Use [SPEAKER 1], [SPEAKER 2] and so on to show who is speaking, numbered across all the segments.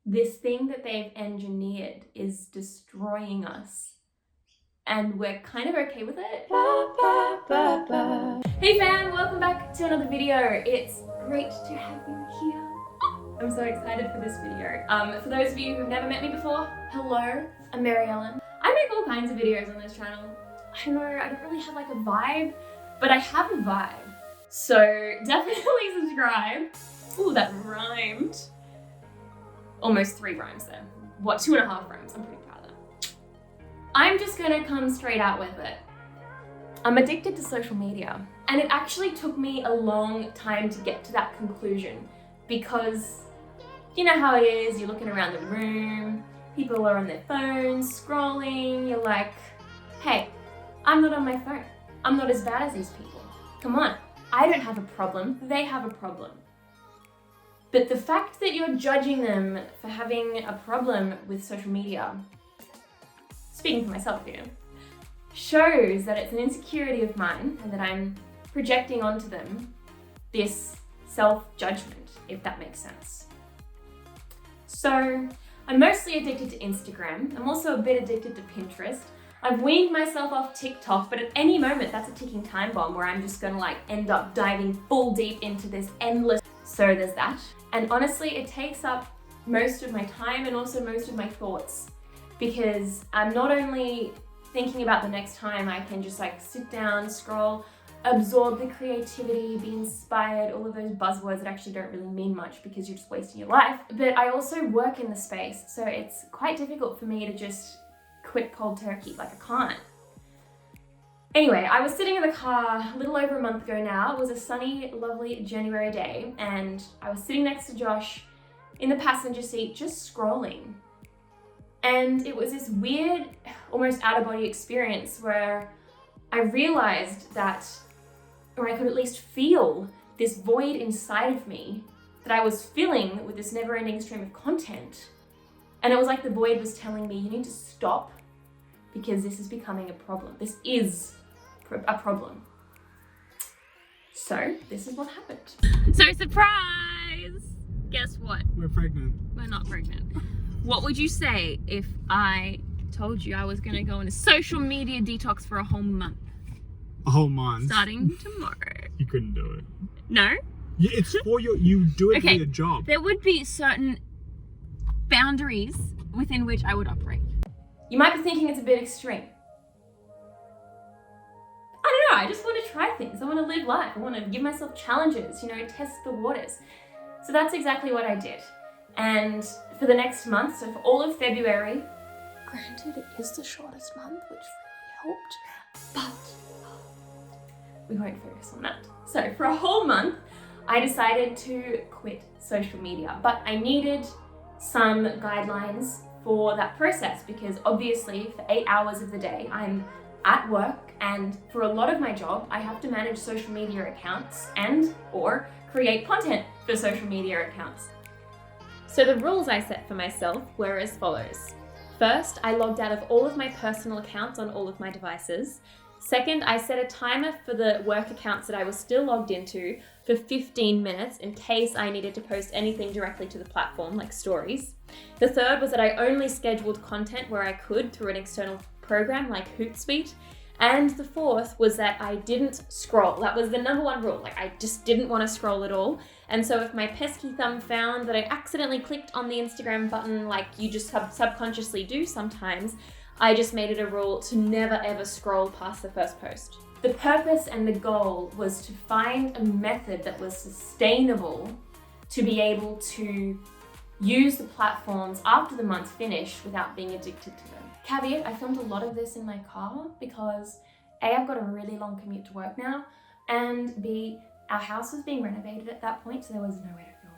[SPEAKER 1] this thing that they've engineered is destroying us, and we're kind of okay with it. Hey fam, welcome back to another video. It's great to have you here. I'm so excited for this video. For those of you who've never met me before, hello, I'm Maryellen. I make all kinds of videos on this channel. I don't know, I don't really have like a vibe, but I have a vibe. So definitely subscribe. Ooh, that rhymed. Almost 3 rhymes there. What, 2.5 rhymes? I'm pretty proud of that. I'm just gonna come straight out with it. I'm addicted to social media, and it actually took me a long time to get to that conclusion, because you know how it is, you're looking around the room, people are on their phones, scrolling, you're like, hey, I'm not on my phone. I'm not as bad as these people. Come on, I don't have a problem, they have a problem. But the fact that you're judging them for having a problem with social media, speaking for myself here, shows that it's an insecurity of mine and that I'm projecting onto them this self-judgment, if that makes sense. So I'm mostly addicted to Instagram. I'm also a bit addicted to Pinterest. I've weaned myself off TikTok, but at any moment that's a ticking time bomb where I'm just gonna like end up diving full deep into this endless. So there's that. And honestly, it takes up most of my time and also most of my thoughts, because I'm not only thinking about the next time I can just like sit down, scroll, absorb the creativity, be inspired, all of those buzzwords that actually don't really mean much because you're just wasting your life. But I also work in the space, so it's quite difficult for me to just quit cold turkey, like I can't. Anyway, I was sitting in the car a little over a month ago now. It was a sunny, lovely January day, and I was sitting next to Josh in the passenger seat just scrolling. And it was this weird, almost out-of-body experience where I realized that, or I could at least feel this void inside of me that I was filling with this never-ending stream of content. And it was like the void was telling me, you need to stop, because this is becoming a problem. This is a problem. So this is what happened. So surprise! Guess what?
[SPEAKER 2] We're pregnant.
[SPEAKER 1] We're not pregnant. What would you say if I told you I was gonna go on a social media detox for a whole month?
[SPEAKER 2] A whole month?
[SPEAKER 1] Starting tomorrow.
[SPEAKER 2] You couldn't do it.
[SPEAKER 1] No?
[SPEAKER 2] Yeah, it's for you do it for your job.
[SPEAKER 1] There would be certain boundaries within which I would operate. You might be thinking it's a bit extreme. I don't know, I just want to try things. I want to live life. I want to give myself challenges, you know, test the waters. So that's exactly what I did. And for the next month, so for all of February, granted it is the shortest month, which really helped, but we won't focus on that. So for a whole month, I decided to quit social media, but I needed some guidelines for that process, because obviously for 8 hours of the day, I'm at work, and for a lot of my job, I have to manage social media accounts and or create content for social media accounts. So the rules I set for myself were as follows. First, I logged out of all of my personal accounts on all of my devices. Second, I set a timer for the work accounts that I was still logged into for 15 minutes in case I needed to post anything directly to the platform, like stories. The third was that I only scheduled content where I could through an external program like Hootsuite. And the fourth was that I didn't scroll. That was the number one rule. Like, I just didn't want to scroll at all. And so if my pesky thumb found that I accidentally clicked on the Instagram button, like you just subconsciously do sometimes, I just made it a rule to never ever scroll past the first post. The purpose and the goal was to find a method that was sustainable to be able to use the platforms after the month finished without being addicted to them. Caveat, I filmed a lot of this in my car because A, I've got a really long commute to work now, and B, our house was being renovated at that point, so there was nowhere to film.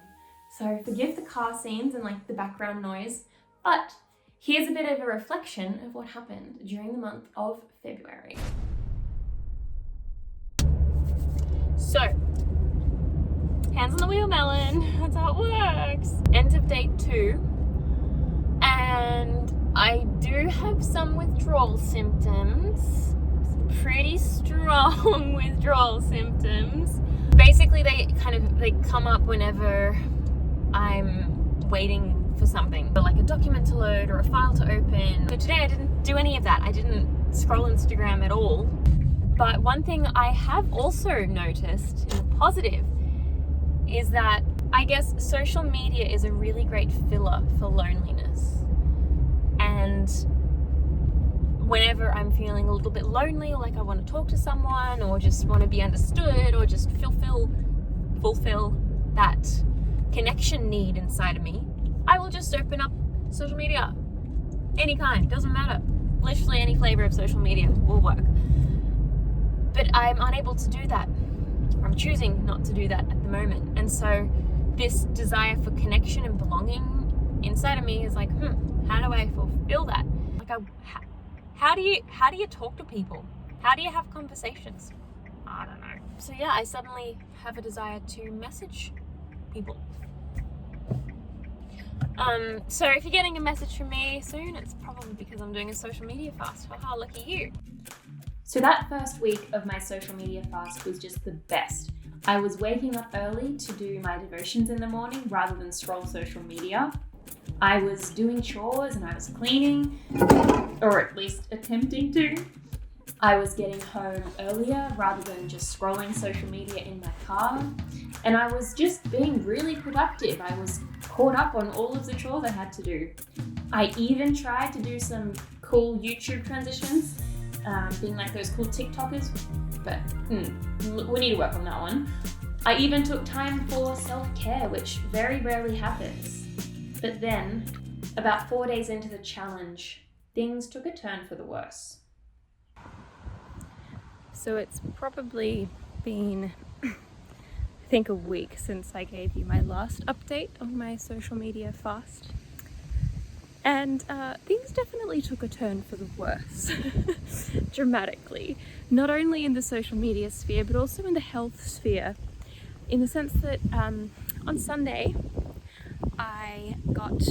[SPEAKER 1] So forgive the car scenes and like the background noise, but here's a bit of a reflection of what happened during the month of February. So, hands on the wheel, Melon. That's how it works. End of day 2, and I do have some withdrawal symptoms. Pretty strong withdrawal symptoms. Basically, they come up whenever I'm waiting for something, like a document to load or a file to open. So today I didn't do any of that. I didn't scroll Instagram at all. But one thing I have also noticed in the positive is that I guess social media is a really great filler for loneliness. And whenever I'm feeling a little bit lonely, or like I want to talk to someone, or just want to be understood, or just fulfill that connection need inside of me, I will just open up social media. Any kind, doesn't matter. Literally any flavor of social media will work. But I'm unable to do that. I'm choosing not to do that at the moment. And so this desire for connection and belonging inside of me is like, how do I fulfill that? Like, how do you talk to people? How do you have conversations? I don't know. So yeah, I suddenly have a desire to message people. So if you're getting a message from me soon, it's probably because I'm doing a social media fast. Haha, lucky you. So that first week of my social media fast was just the best. I was waking up early to do my devotions in the morning rather than scroll social media. I was doing chores and I was cleaning, or at least attempting to. I was getting home earlier rather than just scrolling social media in my car. And I was just being really productive. I was caught up on all of the chores I had to do. I even tried to do some cool YouTube transitions, being like those cool TikTokers, but we need to work on that one. I even took time for self-care, which very rarely happens. But then, about 4 days into the challenge, things took a turn for the worse. So it's probably been, I think, a week since I gave you my last update on my social media fast. And things definitely took a turn for the worse, dramatically. Not only in the social media sphere, but also in the health sphere. In the sense that on Sunday, I got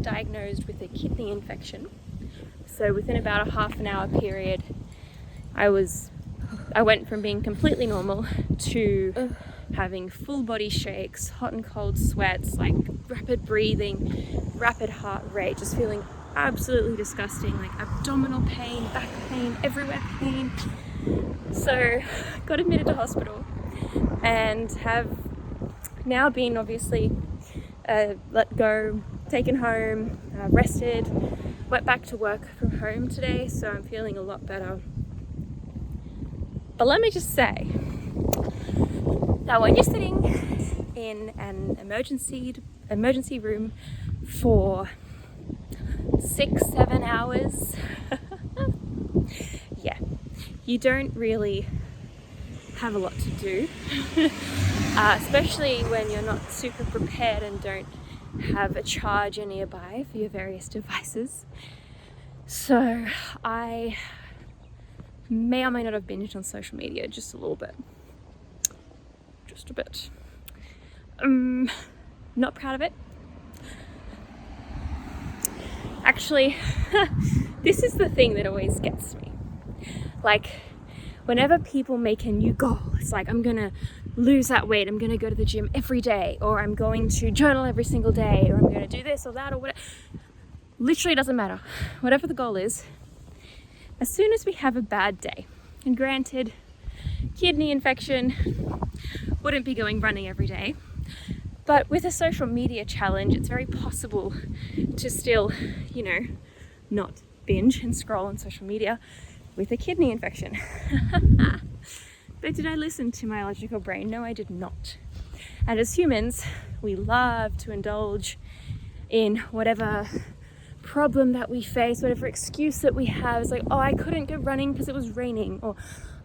[SPEAKER 1] diagnosed with a kidney infection. So within about a half an hour period, I went from being completely normal to having full body shakes, hot and cold sweats, like rapid breathing, rapid heart rate, just feeling absolutely disgusting, like abdominal pain, back pain, everywhere pain. So got admitted to hospital and have now been obviously let go, taken home, rested, went back to work from home today, so I'm feeling a lot better. But let me just say that when you're sitting in an emergency room for 6-7 hours, yeah, you don't really have a lot to do, especially when you're not super prepared and don't have a charger nearby for your various devices. So I may or may not have binged on social media just a little bit. Just a bit. Not proud of it. Actually, this is the thing that always gets me. Like, whenever people make a new goal, it's like, I'm gonna lose that weight, I'm gonna go to the gym every day, or I'm going to journal every single day, or I'm gonna do this or that or whatever. Literally doesn't matter. Whatever the goal is, as soon as we have a bad day, and granted, kidney infection, wouldn't be going running every day, but with a social media challenge, it's very possible to still, not binge and scroll on social media with a kidney infection. But did I listen to my logical brain? No, I did not. And as humans, we love to indulge in whatever problem that we face, whatever excuse that we have. It's like, oh, I couldn't go running because it was raining, or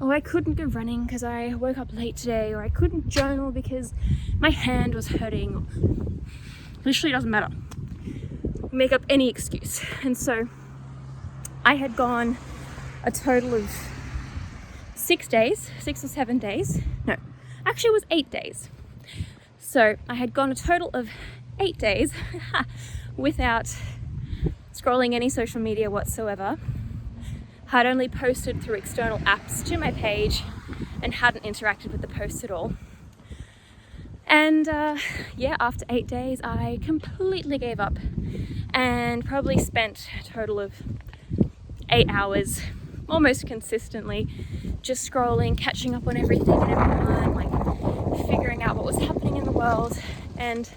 [SPEAKER 1] oh, I couldn't go running because I woke up late today, or I couldn't journal because my hand was hurting. Literally doesn't matter. Make up any excuse. And so I had gone a total of 6 or 7 days. No, actually it was 8 days. So I had gone a total of 8 days without scrolling any social media whatsoever. Had only posted through external apps to my page and hadn't interacted with the posts at all. And yeah, after 8 days, I completely gave up and probably spent a total of 8 hours almost consistently just scrolling, catching up on everything and everyone, like figuring out what was happening in the world. And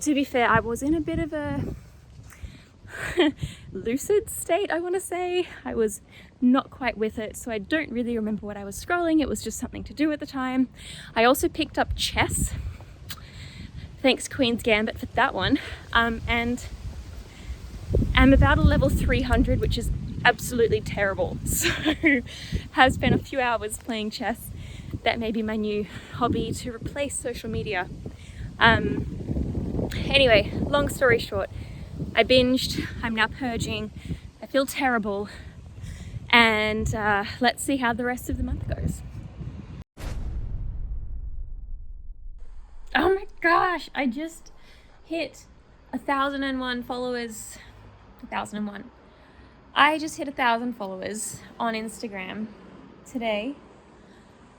[SPEAKER 1] to be fair, I was in a bit of a lucid state, I want to say. I was not quite with it, so I don't really remember what I was scrolling. It was just something to do at the time. I also picked up chess. Thanks Queen's Gambit for that one. And I'm about a level 300, which is absolutely terrible. So have spent a few hours playing chess. That may be my new hobby to replace social media. Anyway, long story short, I binged, I'm now purging, I feel terrible, and let's see how the rest of the month goes. Oh my gosh, I just hit 1,001 followers. 1,001. I just hit 1,000 followers on Instagram today,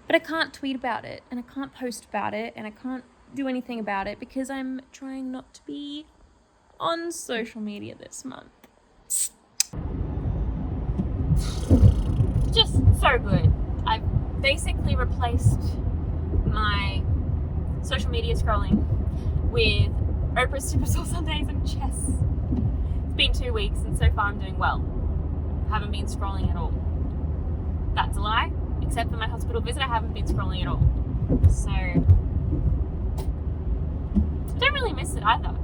[SPEAKER 1] but I can't tweet about it, and I can't post about it, and I can't do anything about it because I'm trying not to be on social media this month. Just so good. I've basically replaced my social media scrolling with Oprah's Super Soul Sundays and chess. It's been 2 weeks and so far I'm doing well. I haven't been scrolling at all. That's a lie. Except for my hospital visit, I haven't been scrolling at all. So I don't really miss it either.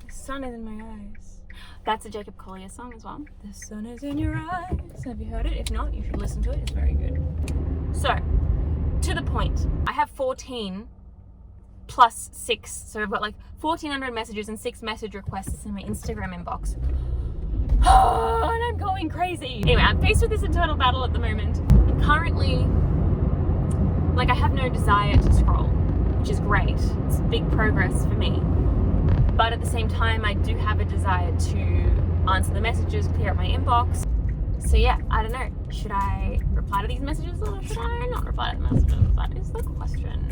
[SPEAKER 1] The sun is in my eyes. That's a Jacob Collier song as well. The sun is in your eyes. Have you heard it? If not, you should listen to it. It's very good. So, to the point. I have 14 plus 6. So I've got like 1,400 messages and 6 message requests in my Instagram inbox. And I'm going crazy. Anyway, I'm faced with this internal battle at the moment. Currently, like, I have no desire to scroll, which is great. It's big progress for me. But at the same time, I do have a desire to answer the messages, clear up my inbox. So yeah, I don't know. Should I reply to these messages or should I not reply to the messages? That is the question.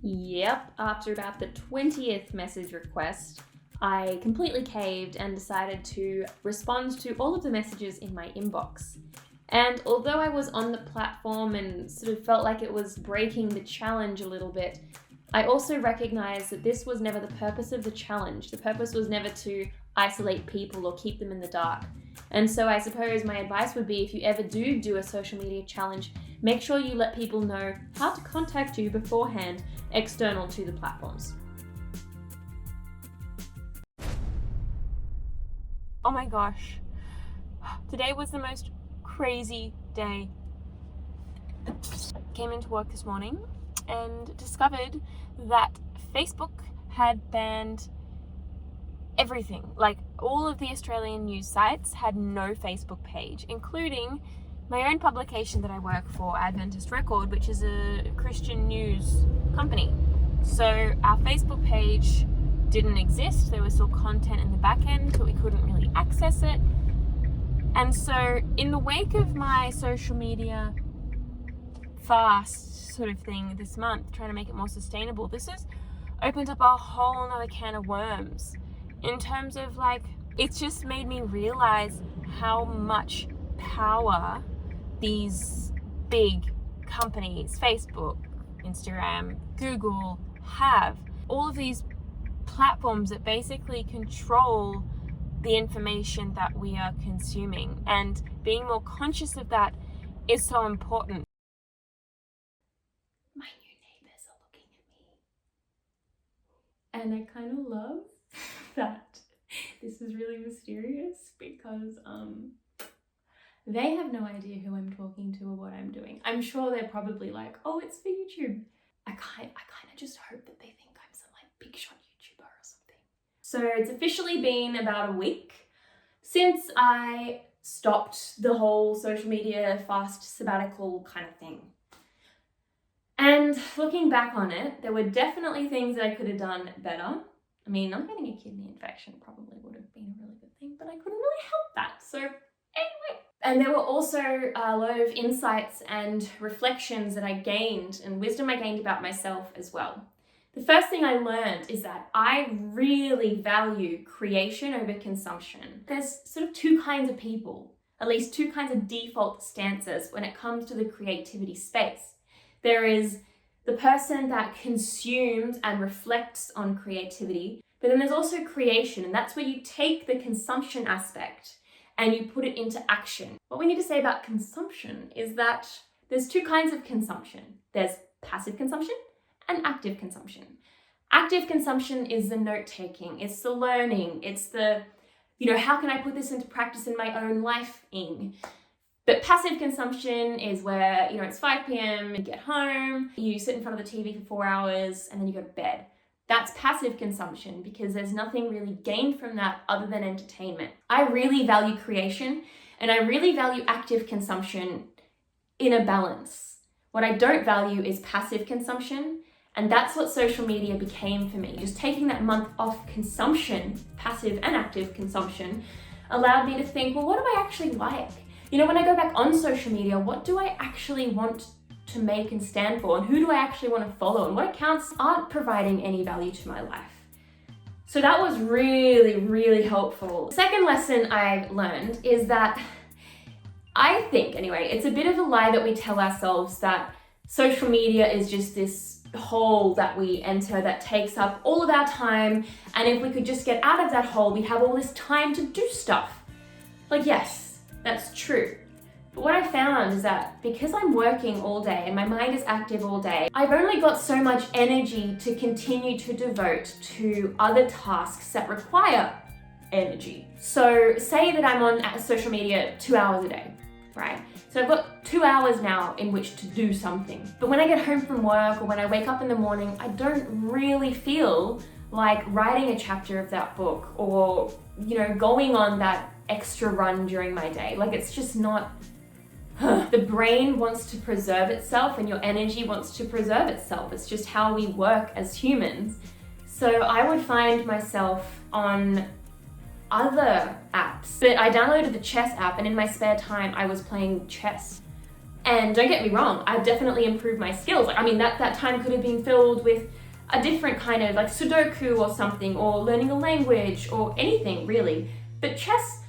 [SPEAKER 1] Yep, after about the 20th message request, I completely caved and decided to respond to all of the messages in my inbox. And although I was on the platform and sort of felt like it was breaking the challenge a little bit, I also recognized that this was never the purpose of the challenge. The purpose was never to isolate people or keep them in the dark. And so I suppose my advice would be, if you ever do a social media challenge, make sure you let people know how to contact you beforehand, external to the platforms. Oh my gosh. Today was the most crazy day. Came into work this morning and discovered that Facebook had banned everything. Like, all of the Australian news sites had no Facebook page, including my own publication that I work for, Adventist Record, which is a Christian news company. So our Facebook page didn't exist. There was still content in the back end, but we couldn't really access it. And so in the wake of my social media fast sort of thing this month, trying to make it more sustainable, this has opened up a whole nother can of worms in terms of, like, it's just made me realize how much power these big companies, Facebook, Instagram, Google, have. All of these platforms that basically control the information that we are consuming, and being more conscious of that is so important. My new neighbors are looking at me, and I kind of love that this is really mysterious because they have no idea who I'm talking to or what I'm doing. I'm sure they're probably like, oh, it's for YouTube. I kind of just hope that they think I'm some like big shot YouTuber or something. So it's officially been about a week since I stopped the whole social media fast sabbatical kind of thing. And looking back on it, there were definitely things that I could have done better. I mean, not getting a kidney infection probably would have been a really good thing, but I couldn't really help that. So anyway, And there were also a lot of insights and reflections that I gained and wisdom I gained about myself as well. The first thing I learned is that I really value creation over consumption. There's sort of two kinds of people, at least two kinds of default stances when it comes to the creativity space. There is the person that consumes and reflects on creativity, but then there's also creation, and that's where you take the consumption aspect and you put it into action. What we need to say about consumption is that there's two kinds of consumption. There's passive consumption and active consumption. Active consumption is the note-taking, it's the learning, it's the, how can I put this into practice in my own life-ing? But passive consumption is where, it's 5 p.m, you get home, you sit in front of the TV for 4 hours, and then you go to bed. That's passive consumption because there's nothing really gained from that other than entertainment. I really value creation, and I really value active consumption in a balance. What I don't value is passive consumption, and that's what social media became for me. Just taking that month off consumption, passive and active consumption, allowed me to think, well, what do I actually like? When I go back on social media, what do I actually want to make and stand for? And who do I actually want to follow? And what accounts aren't providing any value to my life? So that was really, really helpful. The second lesson I've learned is that I think, anyway, it's a bit of a lie that we tell ourselves that social media is just this hole that we enter that takes up all of our time, and if we could just get out of that hole, we have all this time to do stuff. Yes, that's true. But what I found is that because I'm working all day and my mind is active all day, I've only got so much energy to continue to devote to other tasks that require energy. So say that I'm on social media 2 hours a day, right? So I've got 2 hours now in which to do something. But when I get home from work or when I wake up in the morning, I don't really feel like writing a chapter of that book or, going on that extra run during my day. It's just not... The brain wants to preserve itself and your energy wants to preserve itself. It's just how we work as humans. So I would find myself on other apps. But I downloaded the chess app, and in my spare time I was playing chess. And don't get me wrong, I've definitely improved my skills. That time could have been filled with a different kind of Sudoku or something, or learning a language or anything really. But chess,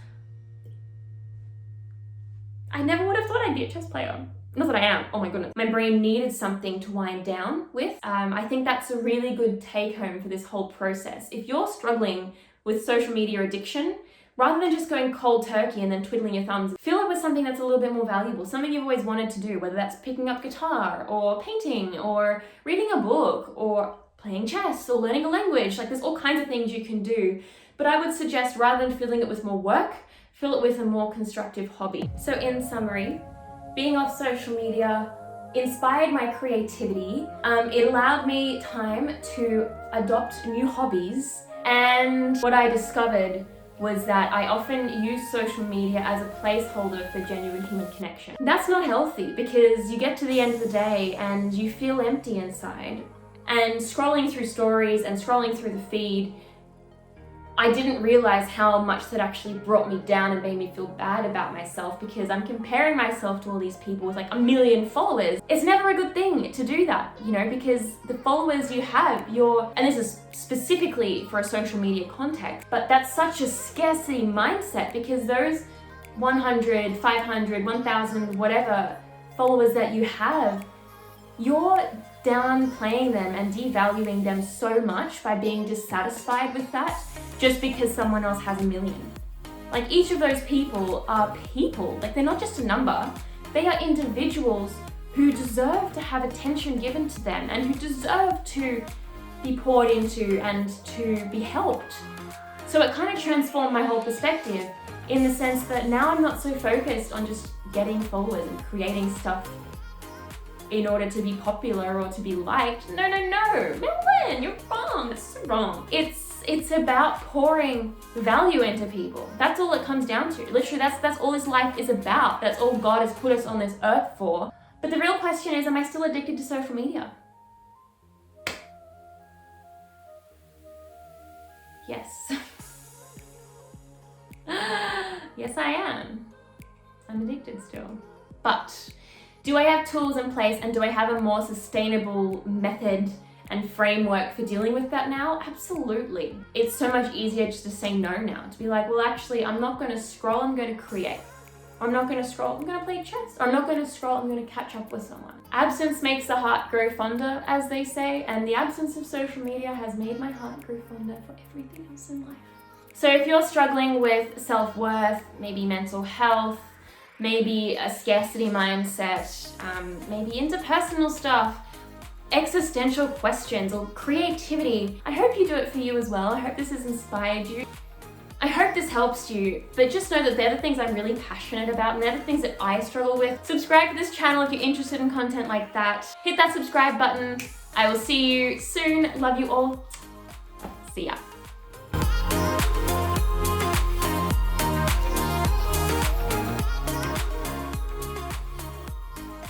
[SPEAKER 1] I never would have thought I'd be a chess player. Not that I am, oh my goodness. My brain needed something to wind down with. I think that's a really good take home for this whole process. If you're struggling with social media addiction, rather than just going cold turkey and then twiddling your thumbs, fill it with something that's a little bit more valuable, something you've always wanted to do, whether that's picking up guitar or painting or reading a book or playing chess or learning a language. There's all kinds of things you can do. But I would suggest, rather than filling it with more work, fill it with a more constructive hobby. So in summary, being off social media inspired my creativity. It allowed me time to adopt new hobbies. And what I discovered was that I often use social media as a placeholder for genuine human connection. That's not healthy because you get to the end of the day and you feel empty inside. And scrolling through stories and scrolling through the feed, I didn't realize how much that actually brought me down and made me feel bad about myself because I'm comparing myself to all these people with 1 million followers. It's never a good thing to do that, because the followers you have, and this is specifically for a social media context, but that's such a scarcity mindset because those 100, 500, 1,000, whatever followers that you have, you're downplaying them and devaluing them so much by being dissatisfied with that just because someone else has 1 million. Each of those people are people. They're not just a number. They are individuals who deserve to have attention given to them and who deserve to be poured into and to be helped. So it kind of transformed my whole perspective in the sense that now I'm not so focused on just getting followers and creating stuff in order to be popular or to be liked. No, Maryellen, you're wrong. That's so wrong. It's about pouring value into people. That's all it comes down to. Literally, that's all this life is about. That's all God has put us on this earth for. But the real question is, am I still addicted to social media? Yes. Yes, I am. I'm addicted still. But do I have tools in place and do I have a more sustainable method and framework for dealing with that now? Absolutely. It's so much easier just to say no now, to be like, well, actually, I'm not going to scroll, I'm going to create. I'm not going to scroll, I'm going to play chess. Or I'm not going to scroll, I'm going to catch up with someone. Absence makes the heart grow fonder, as they say, and the absence of social media has made my heart grow fonder for everything else in life. So if you're struggling with self-worth, maybe mental health, maybe a scarcity mindset, maybe interpersonal stuff, existential questions, or creativity, I hope you do it for you as well. I hope this has inspired you. I hope this helps you, but just know that they're the things I'm really passionate about and they're the things that I struggle with. Subscribe to this channel if you're interested in content like that. Hit that subscribe button. I will see you soon. Love you all. See ya.